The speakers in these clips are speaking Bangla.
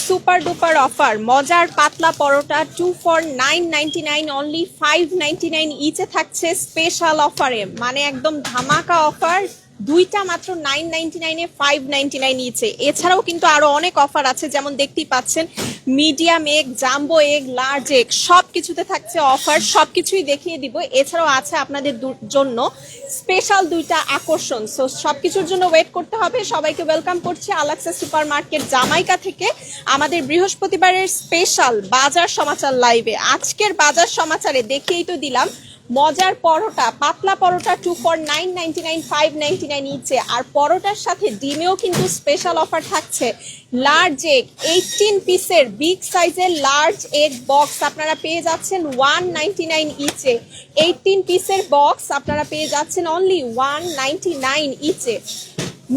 সুপার ডুপার অফার মজার পাতলা পরোটা 2 for 9.99 অনলি 5.99 ইচে থাকছে স্পেশাল অফারে, মানে একদম ধামাকা অফার। দুইটা মাত্র 9.99 5.99 ইচে। এছাড়াও কিন্তু আরো অনেক অফার আছে, যেমন দেখতেই পাচ্ছেন medium egg, jumbo egg, large egg সবকিছুতে থাকছে অফার, সবকিছুই দেখিয়ে দিব। এছাড়াও আছে আপনাদের জন্য স্পেশাল দুইটা আকর্ষণ। সো সবকিছুর জন্য ওয়েট করতে হবে। সবাইকে ওয়েলকাম করছি আলাক্সা সুপার মার্কেট জামাইকা থেকে আমাদের বৃহস্পতিবারের স্পেশাল বাজার সমাচার লাইভে। আজকের বাজার সমাচারে দেখিয়েই তো দিলাম মজার পরোটা, পাতলা পরোটা 2 for 9.99 5.99 ইচে। আর পরোটার সাথে ডিমেও কিন্তু স্পেশাল অফার থাকছে। লার্জ এগ 18 পিসের বিগ সাইজের লার্জ এগ বক্স আপনারা পেয়ে যাচ্ছেন 1.99 ইচে। 18 পিসের বক্স আপনারা পেয়ে যাচ্ছেন অনলি 1.99 ইচে।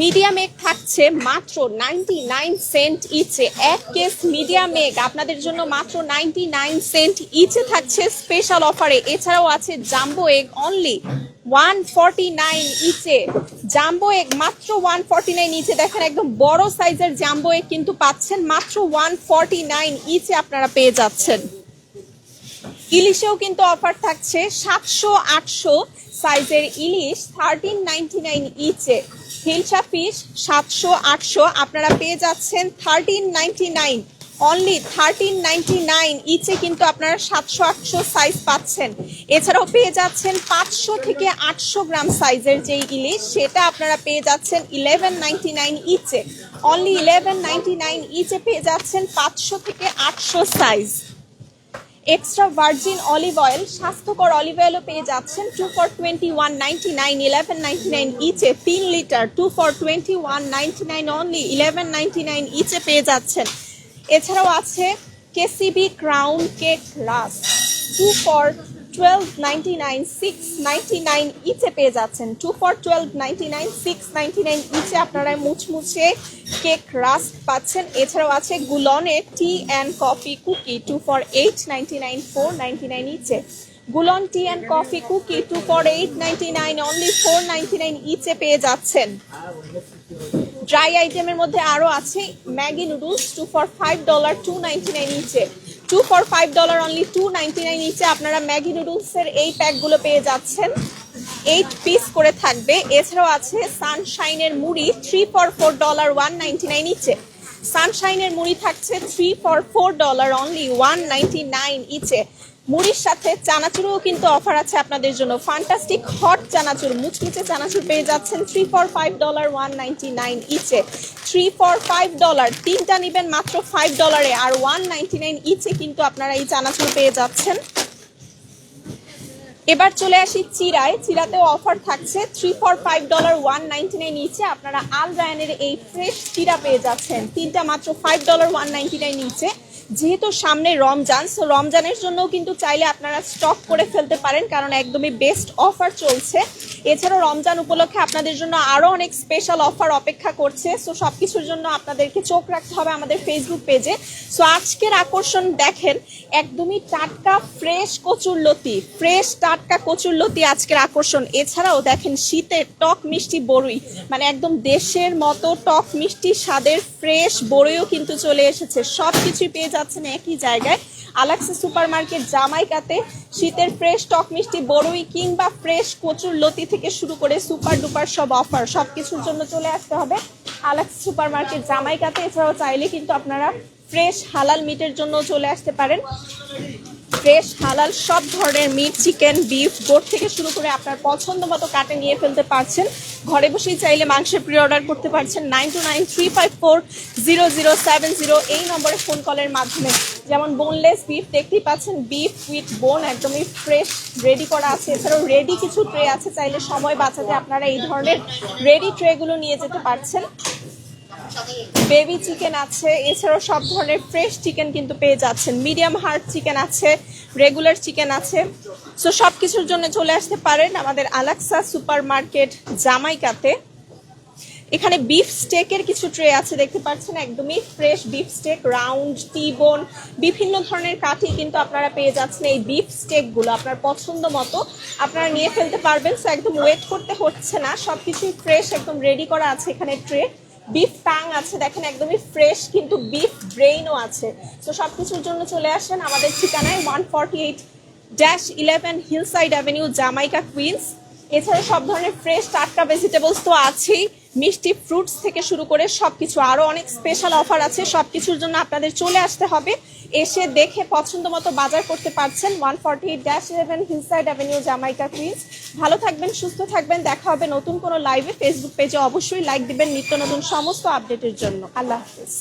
মিডিয়াম এগ থাকছে মাত্র 99 সেন্ট ইচে। এক কেস মিডিয়াম এগ আপনাদের জন্য মাত্র 99 সেন্ট ইচে থাকছে স্পেশাল অফারে। এছাড়াও আছে jumbo egg only 149 each. Jumbo egg মাত্র 149 ইচে। দেখেন একদম বড় সাইজের জাম্বো এগ কিন্তু পাচ্ছেন মাত্র 149 ইচে আপনারা পেয়ে যাচ্ছেন। ইলিশেও কিন্তু অফার থাকছে 700-800 সাইজের ইলিশ 13.99 ইচে। হিলসা ফিশ 700-800 আপনারা পেয়ে যাচ্ছেন 13.99 অনলি 13.99 ইচে, কিন্তু আপনারা 700-800 সাইজ পাচ্ছেন। এছাড়াও পেয়ে যাচ্ছেন 500 থেকে 800 গ্রাম সাইজের যে ইলিশ, সেটা আপনারা পেয়ে যাচ্ছেন 11.99 ইচে। অনলি 11.99 ইচে পেয়ে যাচ্ছেন 500 থেকে 800 size. Extra virgin olive oil, স্বাস্থ্যকর অলিভ অয়েলও পেয়ে যাচ্ছেন 2 for 21.99 11.99 ইচে। 3 লিটার 2 for 21.99 অনলি 11.99 ইচে পেয়ে যাচ্ছেন। এছাড়াও আছে কেসিবি ক্রাউন কেক রাস্ক 2 for 12.99 6.99 ইচে পেয়ে যাচ্ছেন। 2 for 12.99 6.99 ইচে আপনারা মুচমুচে কেক রাস্ক পাচ্ছেন। এছাড়াও আছে গুলনের tea and coffee cookie 2 for 8.99 4.99 each. গুলন tea and coffee cookie 2 for 8.99 only 4.99 each পেয়ে যাচ্ছেন। ড্রাই আইটেমের মধ্যে আরো আছে ম্যাগি নুডলস 2 for $5 2.99 ইচে। 2 for $5 অনলি 2.99 ইচে আপনারা ম্যাগি নুডলসের এই প্যাকগুলো পেয়ে যাচ্ছেন। 8 পিস করে থাকবে। এছাড়াও আছে সানশাইনের মুড়ি 3 for $4 1.99 ইচে। সানশাইনের মুড়ি থাকছে 3 for $4 অনলি 1.99 ইচে। মুড়ির সাথে চানাচুরও কিন্তু অফার আছে আপনাদের জন্য। ফ্যান্টাস্টিক হট চানাচুর, মুচমুচে চানাচুর পেয়ে যাচ্ছেন 3 for $5 1.99 ইচে। 3 for $5 তিনটা নেবেন মাত্র $5 আর 1.99 ইচে কিন্তু আপনারা এই চানাচুর পেয়ে যাচ্ছেন। এবার চলে আসি চিরায়। চিরাতেও অফার থাকছে 3 for $5 1.99 ইচে। আপনারা আল রায়ানের এই ফ্রেশ চিরা পেয়ে যাচ্ছেন তিনটা মাত্র $5 1.99 ইচে। যেহেতু সামনে রমজান, সো রমজানের জন্য কিন্তু চাইলে আপনারা স্টক করে ফেলতে পারেন, কারণ একদমই বেস্ট অফার চলছে। এছাড়াও রমজান উপলক্ষে আপনাদের জন্য আরো অনেক স্পেশাল অফার অপেক্ষা করছে। সো সবকিছুর জন্য আপনাদেরকে চোখ রাখতে হবে আমাদের ফেসবুক পেজে। সো আজকের আকর্ষণ দেখেন, একদমই টাটকা ফ্রেশ কচুরলতি, ফ্রেশ টাটকা কচুরলতি আজকের আকর্ষণ। এছাড়াও দেখেন শীতের টক মিষ্টি বড়ই, মানে একদম দেশের মতো টক মিষ্টি স্বাদের ফ্রেশ বড়ইও কিন্তু চলে এসেছে। সবকিছুই পেয়ে যাচ্ছেন একই জায়গায় আলাক্সা সুপার মার্কেট জামাইকাতে। শীতের ফ্রেশ টক মিষ্টি বড়ই কিংবা ফ্রেশ কচুর লতি থেকে শুরু করে সুপার ডুপার সব অফার, সবকিছুর জন্য চলে আসতে হবে আলাক্সা সুপার মার্কেট জামাইকাতে। এছাড়াও চাইলে কিন্তু আপনারা ফ্রেশ হালাল মিটের জন্য চলে আসতে পারেন। ফ্রেশ হালাল সব ধরনের মিট, চিকেন, বিফ, গোট থেকে শুরু করে আপনার পছন্দ মতো কাটে নিয়ে ফেলতে পারছেন। ঘরে বসেই চাইলে মাংসের প্রি অর্ডার করতে পারছেন 9293540070 এই নম্বরে ফোন কলের মাধ্যমে। যেমন বোনলেস বিফ দেখতেই পাচ্ছেন, বিফ উইথ বোন একদমই ফ্রেশ রেডি করা আছে। এছাড়াও রেডি কিছু ট্রে আছে, চাইলে সময় বাঁচাতে আপনারা এই ধরনের রেডি ট্রেগুলো নিয়ে যেতে পারছেন। বেবি চিকেন আছে, এছাড়াও সব ধরনের ফ্রেশ চিকেন কিন্তু পেয়ে যাচ্ছেন। মিডিয়াম হার্ড চিকেন আছে, রেগুলার চিকেন আছে। সো সবকিছুর জন্য চলে আসতে পারেন আমাদের আলাক্সা সুপার মার্কেট জামাইকাতে। এখানে বিফ স্টেকের কিছু ট্রে আছে, দেখতে পাচ্ছেন একদমই ফ্রেশ বিফ স্টেক, রাউন্ড, টি-বোন, বিভিন্ন ধরনের কাঠি কিন্তু আপনারা পেয়ে যাচ্ছেন। এই বিফ স্টেকগুলো আপনার পছন্দ মতো আপনারা নিয়ে ফেলতে পারবেন। সো একদম ওয়েট করতে হচ্ছে না, সবকিছুই ফ্রেশ একদম রেডি করা আছে এখানে ট্রে। বিফ টাং আছে, দেখেন একদমই ফ্রেশ, কিন্তু বিফ ব্রেইনও আছে। তো সবকিছুর জন্য চলে আসেন আমাদের ঠিকানায় 148-11 হিলসাইড অ্যাভিনিউ, জামাইকা, কুইন্স। এছাড়া সব ধরনের ফ্রেশ টাটকা ভেজিটেবলস তো আছেই, মিষ্টি ফ্রুটস থেকে শুরু করে সবকিছু, আরো অনেক স্পেশাল অফার আছে। সবকিছুর জন্য আপনাদের চলে আসতে হবে, এসে দেখে পছন্দ মতো বাজার করতে পারছেন। 148-11 হিলসাইড অ্যাভিনিউ, জামাইকা, কুইন্স। ভালো থাকবেন, সুস্থ থাকবেন, দেখা হবে নতুন কোনো লাইভে। ফেসবুক পেজে অবশ্যই লাইক দিবেন নিত্য নতুন সমস্ত আপডেটের জন্য। আল্লাহ হাফিজ।